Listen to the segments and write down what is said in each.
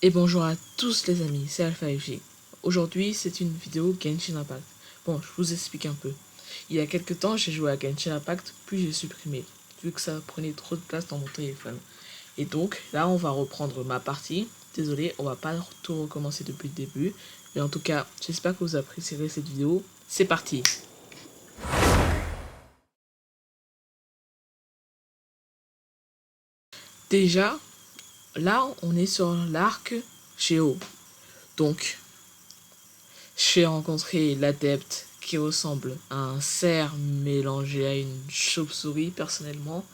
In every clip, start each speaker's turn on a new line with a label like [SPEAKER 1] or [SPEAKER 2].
[SPEAKER 1] Et bonjour à tous les amis, c'est AlphaFG. Aujourd'hui, c'est une vidéo Genshin Impact. Bon, je vous explique un peu. Il y a quelques temps, j'ai joué à Genshin Impact, puis j'ai supprimé, vu que ça prenait trop de place dans mon téléphone. Et donc, là, on va reprendre ma partie. Désolé, on va pas tout recommencer depuis le début. Mais en tout cas, j'espère que vous apprécierez cette vidéo. C'est parti! Déjà, là, on est sur l'arc Géo. Donc, j'ai rencontré l'adepte qui ressemble à un cerf mélangé à une chauve-souris personnellement.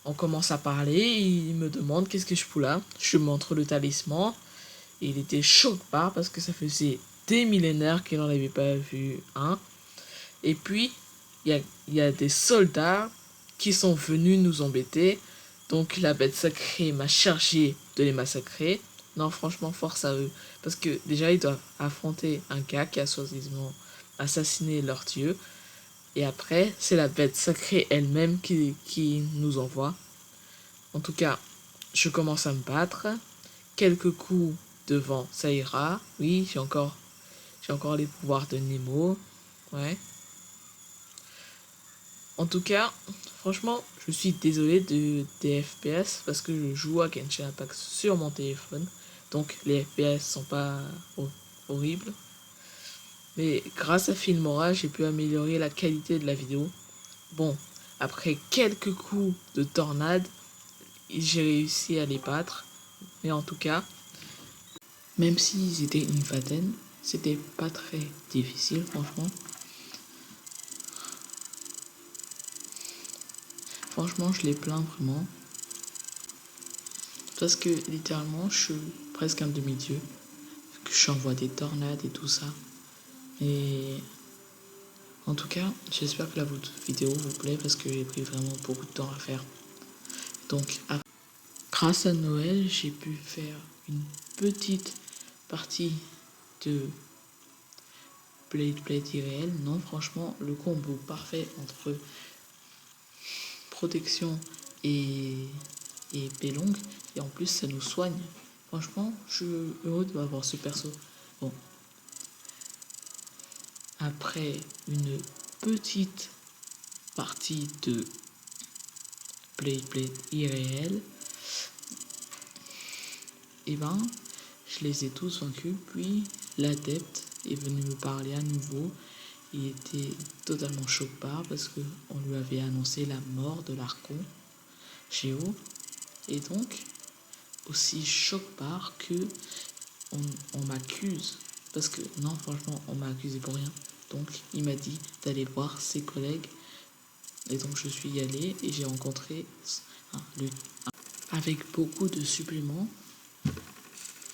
[SPEAKER 1] On commence à parler, il me demande qu'est-ce que je fous là. Je lui montre le talisman. Et il était choqué parce que ça faisait des millénaires qu'il n'en avait pas vu un. Et puis, il y a des soldats qui sont venus nous embêter. Donc la bête sacrée m'a chargé de les massacrer. Non, franchement, force à eux. Parce que déjà, ils doivent affronter un gars qui a soi-disant assassiné leur dieu. Et après, c'est la bête sacrée elle-même qui nous envoie. En tout cas, je commence à me battre. Quelques coups devant, ça ira. Oui, j'ai encore les pouvoirs de Nemo. Ouais. En tout cas, franchement, je suis désolé des FPS parce que je joue à Genshin Impact sur mon téléphone. Donc les FPS sont pas horribles. Mais grâce à Filmora, j'ai pu améliorer la qualité de la vidéo. Bon, après quelques coups de tornade, j'ai réussi à les battre. Mais en tout cas, même s'ils étaient une vingtaine, c'était pas très difficile, franchement. Franchement, je les plains vraiment. Parce que littéralement, je suis presque un demi-dieu. Que j'envoie des tornades et tout ça. Et en tout cas, j'espère que la vidéo vous plaît parce que j'ai pris vraiment beaucoup de temps à faire. Donc, grâce à Noël, j'ai pu faire une petite partie de Blade irréel. Non, franchement, le combo parfait entre protection et épée longue. Et en plus, ça nous soigne. Franchement, je suis heureux d'avoir ce perso. Bon. Après une petite partie de Blade irréel, et ben, je les ai tous vaincus. Puis l'adepte est venu me parler à nouveau. Il était totalement choqué parce qu'on lui avait annoncé la mort de l'Archon Géo. Et donc, aussi choqué que on m'accuse. Parce que non, franchement, on m'a accusé pour rien. Donc, il m'a dit d'aller voir ses collègues. Et donc, je suis allé et j'ai rencontré avec beaucoup de suppléments.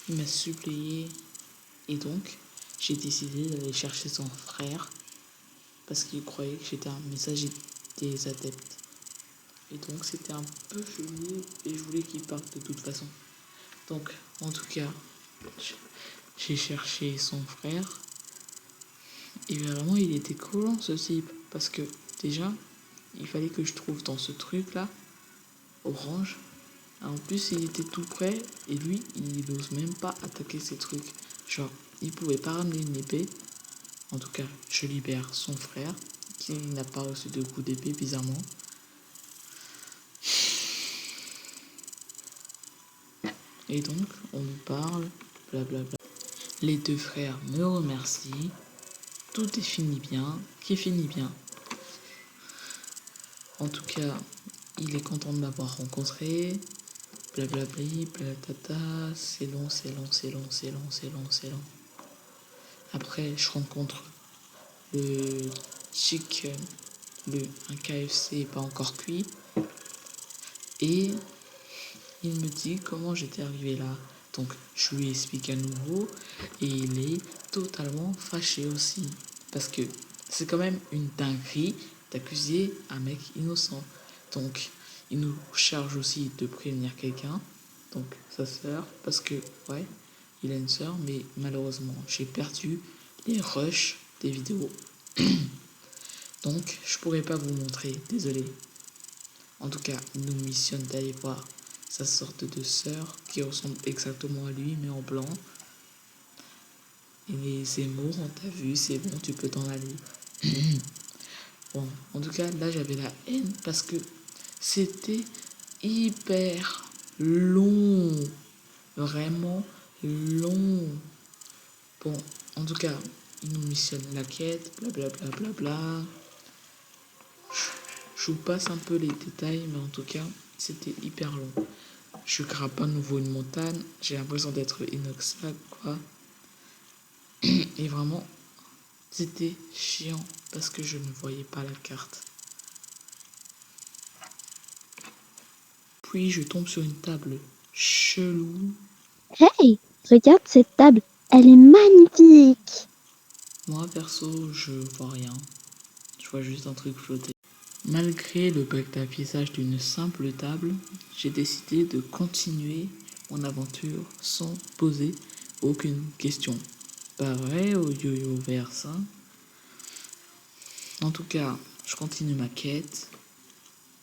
[SPEAKER 1] Il m'a suppléé et donc, j'ai décidé d'aller chercher son frère parce qu'il croyait que j'étais un messager des adeptes. Et donc, c'était un peu chelou et je voulais qu'il parte de toute façon. Donc, en tout cas, j'ai cherché son frère. Et vraiment, il était collant ce type. Parce que déjà, il fallait que je trouve dans ce truc-là, orange. En plus, il était tout près. Et lui, il n'ose même pas attaquer ces trucs. Genre, il pouvait pas ramener une épée. En tout cas, je libère son frère, qui n'a pas reçu de coup d'épée, bizarrement. Et donc, on nous parle, blablabla. Les deux frères me remercient. Tout est fini bien, qui finit bien. En tout cas, il est content de m'avoir rencontré. Blablabli, blatata, c'est long, c'est long, c'est long, c'est long, c'est long, c'est long. Après, je rencontre le chicken, un KFC pas encore cuit. Et il me dit comment j'étais arrivé là. Donc, je lui explique à nouveau. Et il est totalement fâché aussi. Parce que c'est quand même une dinguerie d'accuser un mec innocent. Donc, il nous charge aussi de prévenir quelqu'un. Donc, sa sœur. Parce que, ouais, il a une sœur. Mais malheureusement, j'ai perdu les rushs des vidéos. Donc, je pourrais pas vous montrer. Désolé. En tout cas, il nous missionne d'aller voir sa sorte de sœur qui ressemble exactement à lui, mais en blanc. Et Zemmour, on t'a vu, c'est bon, tu peux t'en aller. Bon, en tout cas, là, j'avais la haine parce que c'était hyper long. Vraiment long. Bon, en tout cas, il nous missionne la quête, blablabla. Bla, bla, bla. Je vous passe un peu les détails, mais en tout cas, c'était hyper long. Je grimpe à nouveau une montagne, j'ai l'impression d'être inoxable, quoi. Et vraiment, c'était chiant parce que je ne voyais pas la carte. Puis je tombe sur une table chelou.
[SPEAKER 2] Hey, regarde cette table, elle est magnifique.
[SPEAKER 1] Moi, perso, je vois rien. Je vois juste un truc flotter. Malgré le bref affichage d'une simple table, j'ai décidé de continuer mon aventure sans poser aucune question. Pas vrai au yo-yo verse, hein? En tout cas, je continue ma quête.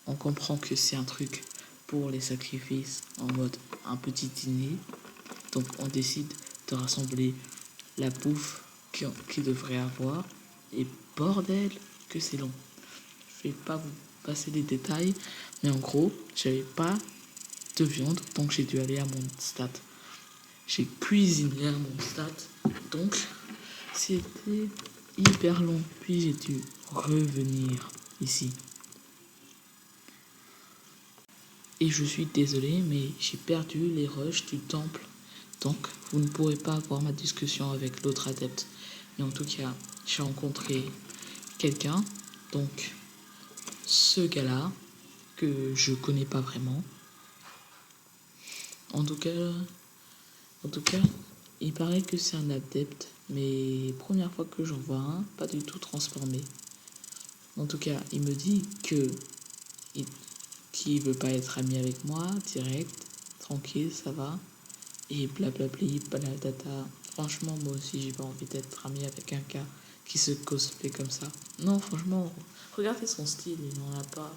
[SPEAKER 1] On comprend que c'est un truc pour les sacrifices en mode un petit dîner. Donc on décide de rassembler la bouffe qu'il devrait avoir. Et bordel que c'est long. Je vais pas vous passer les détails, mais en gros, j'avais pas de viande, donc j'ai dû aller à mon stade. J'ai cuisiné à mon stade, donc c'était hyper long. Puis j'ai dû revenir ici. Et je suis désolé, mais j'ai perdu les rushs du temple. Donc, vous ne pourrez pas avoir ma discussion avec l'autre adepte. Mais en tout cas, j'ai rencontré quelqu'un, donc ce gars-là, que je connais pas vraiment. En tout cas, il paraît que c'est un adepte, mais première fois que j'en vois un, pas du tout transformé. En tout cas, il me dit qu'il veut pas être ami avec moi, direct, tranquille, ça va. Et blablabli, baladata. Franchement, moi aussi, j'ai pas envie d'être ami avec un gars qui se cosplay comme ça. Non, franchement, regardez son style, il n'en a pas.